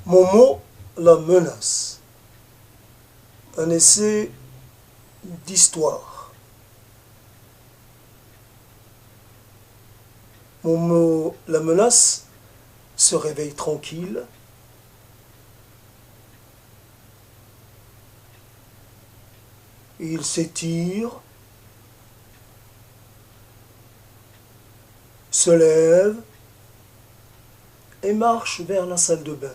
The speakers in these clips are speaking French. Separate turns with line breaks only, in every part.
Momo la menace. Un essai d'histoire. Momo la menace se réveille tranquille. Il s'étire, se lève et marche vers la salle de bain.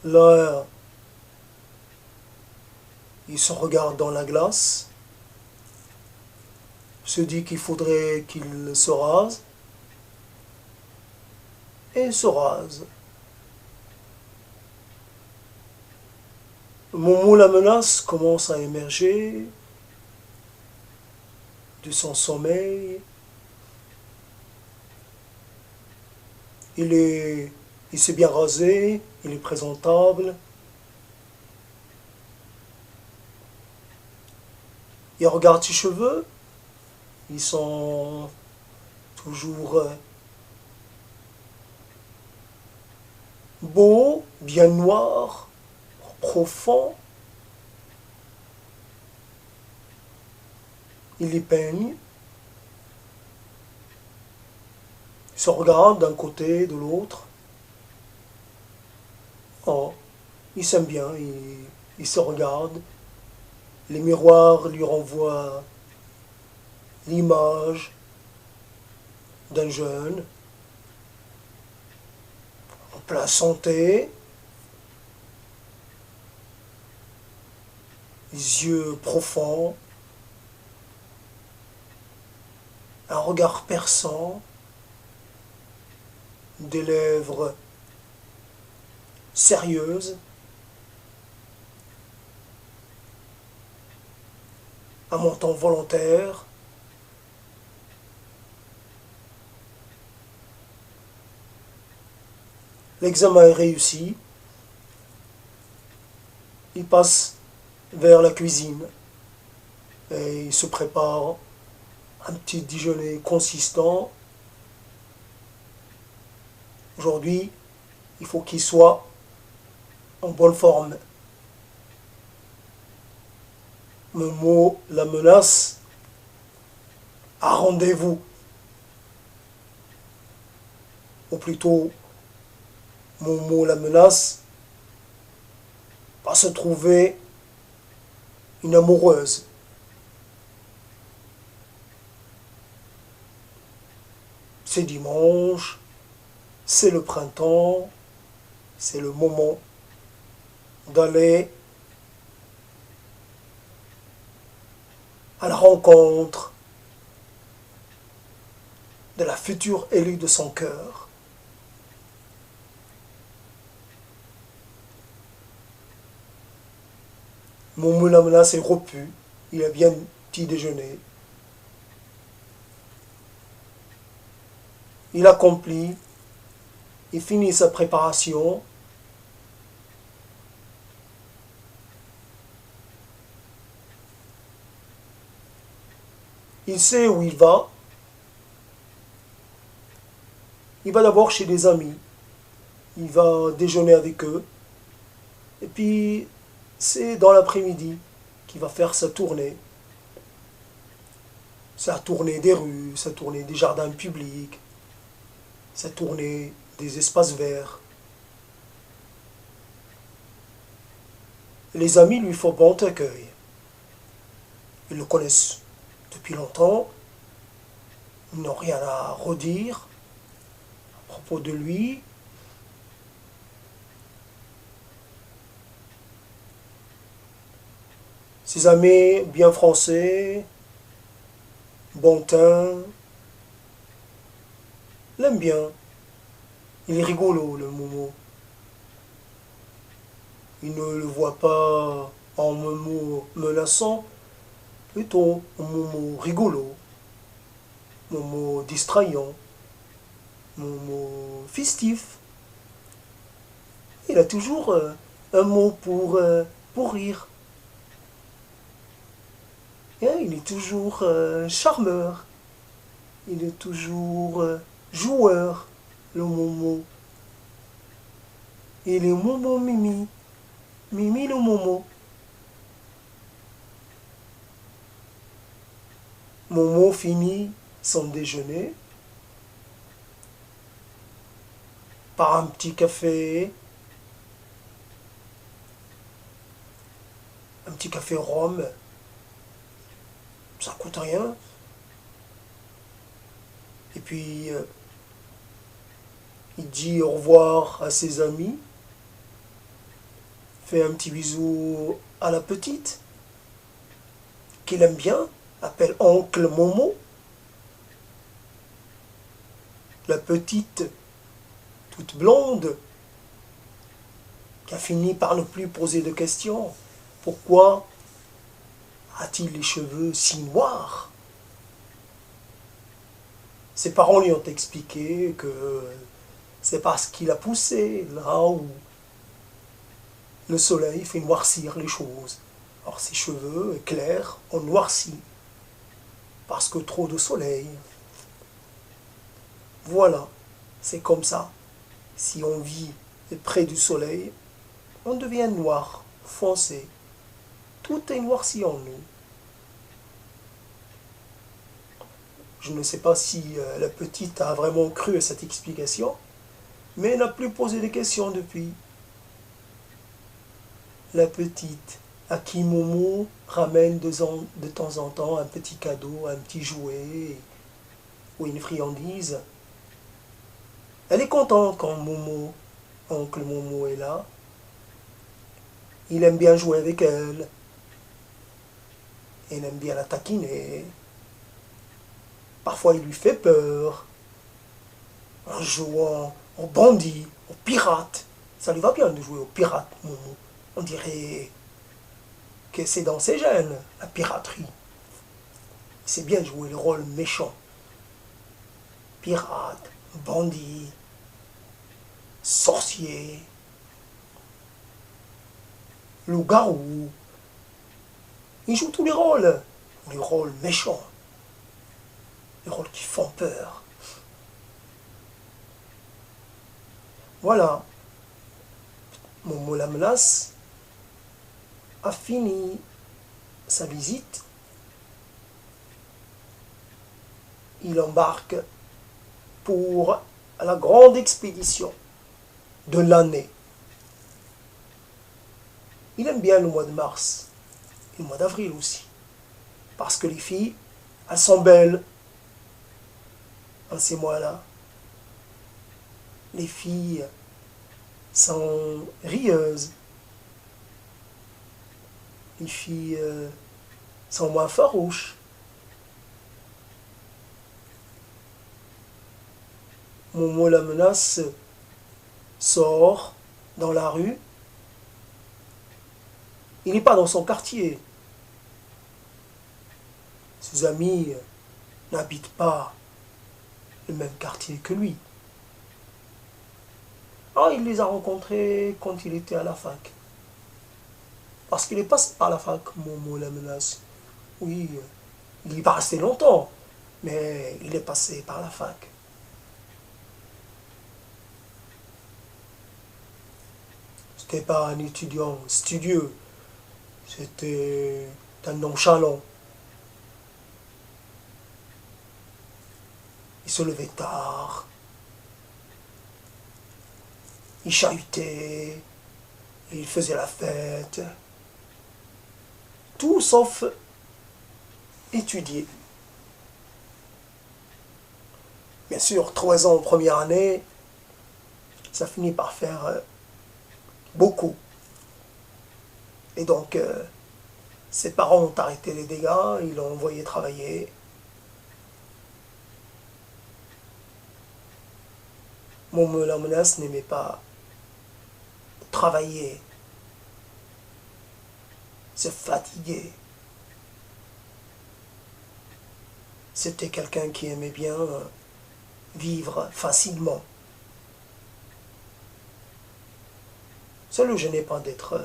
Là, il se regarde dans la glace, se dit qu'il faudrait qu'il se rase, et se rase. Momo la menace commence à émerger de son sommeil. Il s'est bien rasé, il est présentable. Il regarde ses cheveux, ils sont toujours beaux, bien noirs, profonds. Il les peigne. Il se regarde d'un côté, de l'autre. Oh, il s'aime bien, il se regarde. Les miroirs lui renvoient l'image d'un jeune en pleine santé, les yeux profonds, un regard perçant, des lèvres sérieuses, un menton volontaire. L'examen est réussi. Il passe vers la cuisine et il se prépare un petit déjeuner consistant. Aujourd'hui, il faut qu'il soit en bonne forme. Momo la menace a rendez-vous. Ou plutôt, Momo la menace va se trouver une amoureuse. C'est dimanche, c'est le printemps, c'est le moment d'aller à la rencontre de la future élue de son cœur. Momo la menace est repu, il a bien petit déjeuner. Il accomplit, il finit sa préparation. Il sait où il va. Il va d'abord chez des amis. Il va déjeuner avec eux. Et puis, c'est dans l'après-midi qu'il va faire sa tournée. Sa tournée des rues, sa tournée des jardins publics, sa tournée des espaces verts. Les amis lui font bon accueil. Ils le connaissent depuis longtemps. Ils n'ont rien à redire à propos de lui. Ses amis bien français, bon teint, l'aiment bien. Il est rigolo, le Momo. Il ne le voit pas en Momo menaçant, plutôt en Momo rigolo, Momo distrayant, Momo festif. Il a toujours un mot pour rire. Et il est toujours charmeur. Il est toujours joueur, le Momo. Et le Momo Mimi, Mimi le Momo. Momo finit son déjeuner par un petit café rhum, ça coûte rien. Et puis il dit au revoir à ses amis, fait un petit bisou à la petite, qu'il aime bien, appelle oncle Momo. La petite, toute blonde, qui a fini par ne plus poser de questions. Pourquoi a-t-il les cheveux si noirs? Ses parents lui ont expliqué que c'est parce qu'il a poussé là où le soleil fait noircir les choses. Alors ses cheveux clairs ont noirci parce que trop de soleil. Voilà, c'est comme ça. Si on vit près du soleil, on devient noir, foncé. Tout est noirci en nous. Je ne sais pas si la petite a vraiment cru à cette explication, mais elle n'a plus posé de questions depuis. La petite, à qui Momo ramène de temps en temps un petit cadeau, un petit jouet ou une friandise. Elle est contente quand oncle Momo est là. Il aime bien jouer avec elle. Il aime bien la taquiner. Parfois il lui fait peur. En jouant au bandit, au pirate. Ça lui va bien de jouer au pirate, Momo. On dirait que c'est dans ses gènes, la piraterie. Il sait bien jouer le rôle méchant. Pirate, bandit, sorcier, loup-garou. Il joue tous les rôles méchants, les rôles qui font peur. Voilà, Momo la menace a fini sa visite. Il embarque pour la grande expédition de l'année. Il aime bien le mois de mars et le mois d'avril aussi, parce que les filles, elles sont belles en ces mois-là. Les filles sont rieuses. Les filles sont moins farouches. Momo la menace sort dans la rue. Il n'est pas dans son quartier. Ses amis n'habitent pas le même quartier que lui. Ah, il les a rencontrés quand il était à la fac. Parce qu'il est passé par la fac, Momo la menace. Oui, il n'y est pas resté longtemps, mais il est passé par la fac. C'était pas un étudiant studieux, c'était un nonchalant. Il se levait tard, il chahutait, il faisait la fête. Tout sauf étudier. Bien sûr, 3 ans en première année, ça finit par faire beaucoup. Et donc, ses parents ont arrêté les dégâts, ils l'ont envoyé travailler. Momo la menace n'aimait pas travailler, se fatiguer. C'était quelqu'un qui aimait bien vivre facilement. Ça ne le gênait pas d'être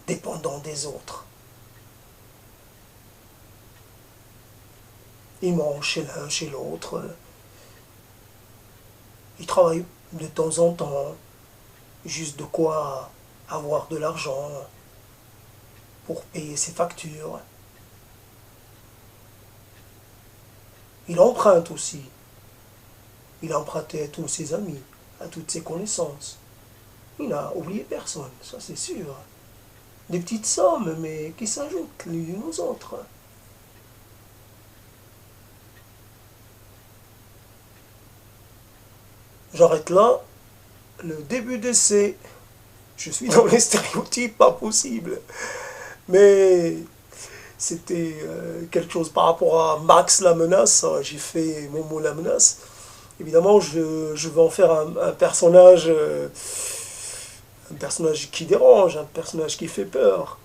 dépendant des autres. Ils mangent chez l'un, chez l'autre. Ils travaillent de temps en temps, juste de quoi avoir de l'argent pour payer ses factures. Il emprunte aussi. Il a emprunté à tous ses amis, à toutes ses connaissances. Il n'a oublié personne, ça c'est sûr. Des petites sommes, mais qui s'ajoutent les unes aux autres. J'arrête là. Le début d'essai. Je suis dans les stéréotypes, pas possible. Mais c'était quelque chose par rapport à Max la menace. J'ai fait Momo la menace. Évidemment, je vais en faire un personnage qui dérange, un personnage qui fait peur.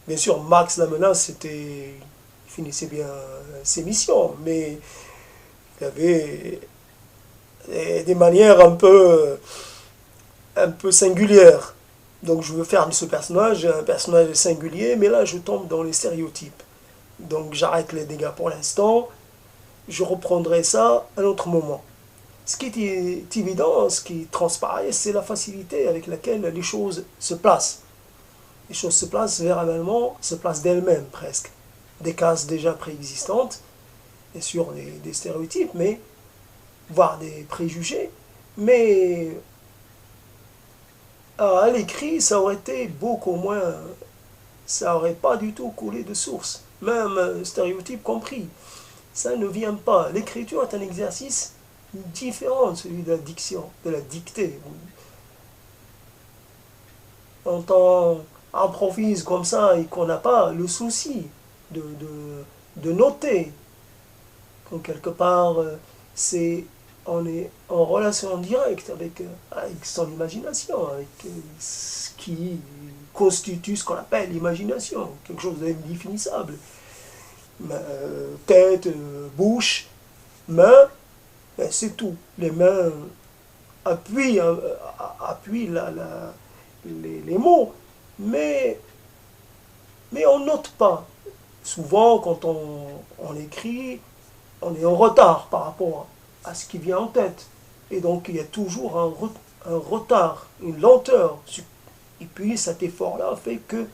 Bien sûr, Max la menace, il finissait bien ses missions, mais il avait des manières un peu singulières. Donc je veux faire de ce personnage un personnage singulier, mais là je tombe dans les stéréotypes. Donc j'arrête les dégâts pour l'instant, je reprendrai ça à un autre moment. Ce qui est évident, ce qui transparaît, c'est la facilité avec laquelle les choses se placent. Les choses se placent véritablement, se placent d'elles-mêmes presque. Des cases déjà préexistantes, bien sûr des stéréotypes, mais voire des préjugés, mais à l'écrit, ça aurait été beaucoup moins, ça aurait pas du tout coulé de source, même stéréotype compris. Ça ne vient pas. L'écriture est un exercice différent de celui de la diction, de la dictée. Quand on improvise comme ça et qu'on n'a pas le souci de noter, quand quelque part on est en relation directe avec son imagination, avec ce qui constitue ce qu'on appelle l'imagination, quelque chose d'indéfinissable. Tête, bouche, main, c'est tout. Les mains appuient les mots, mais on ne note pas. Souvent, quand on écrit, on est en retard par rapport à ce qui vient en tête. Et donc, il y a toujours un retard, une lenteur. Et puis, cet effort-là fait que